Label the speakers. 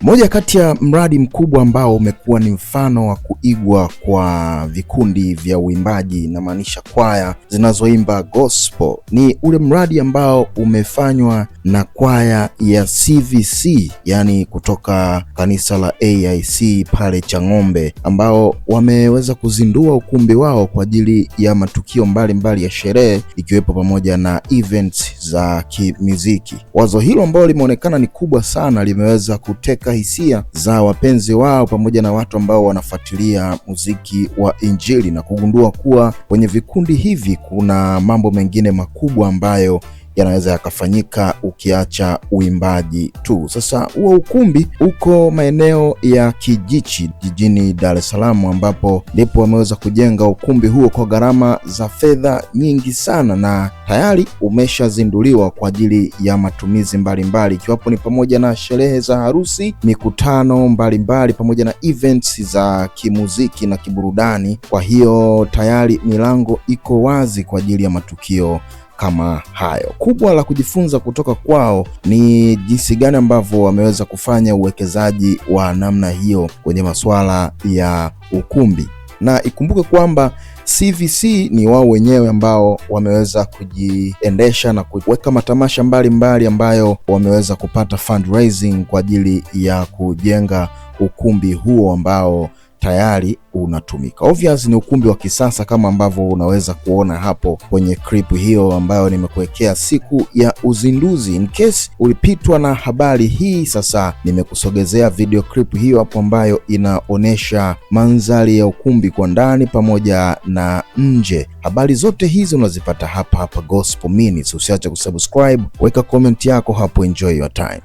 Speaker 1: Moja kati ya mradi mkubwa ambao umekuwa ni mfano wa kuigwa kwa vikundi vya uimbaji, na maanisha kwaya zinazoimba gospel, ni ule mradi ambao umefanywa na kwaya ya CVC, yani kutoka kanisa la AIC pale Chang'ombe, ambao wameweza kuzindua ukumbi wao kwa ajili ya matukio mbalimbali ya sherehe, ikiwepo pamoja na events za kimuziki. Wazo hilo ambalo limeonekana ni kubwa sana limeweza kuteka hisia za wapenzi wao pamoja na watu ambao wanafuatilia muziki wa Injili, na kugundua kuwa kwenye vikundi hivi kuna mambo mengine makubwa ambayo yanaweza yakafanyika ukiacha uimbaji tu. Sasa huo ukumbi uko maeneo ya Kijichi jijini Dar es Salaam, ambapo ndipo wameweza kujenga ukumbi huo kwa gharama za fedha nyingi sana, na tayari umeshazinduliwa kwa ajili ya matumizi mbalimbali, ikiwapo ni pamoja na sherehe za harusi, mikutano mbalimbali, pamoja na events za kimuziki na kiburudani. Kwa hiyo tayari milango iko wazi kwa ajili ya matukio kama hayo. Kubwa la kujifunza kutoka kwao ni jinsi gani ambavyo wameweza kufanya uwekezaji wa namna hiyo kwenye masuala ya ukumbi, na ikumbuke kwamba CVC ni wao wenyewe ambao wameweza kujiendesha na kuweka matamasha mbalimbali ambayo wameweza kupata fundraising kwa ajili ya kujenga ukumbi huo ambao tayari unatumika. Obvious ni ukumbi wa kisasa kama ambavyo unaweza kuona hapo kwenye clip hiyo ambayo nimekuwekea siku ya uzinduzi. In case ulipitwa na habari hii, sasa nimekusogezea video clip hiyo hapo ambayo inaonesha mandhari ya ukumbi kwa ndani pamoja na nje. Habari zote hizi unazipata hapa Gospel Minutes. Usiache kusubscribe, weka comment yako hapo, enjoy your time.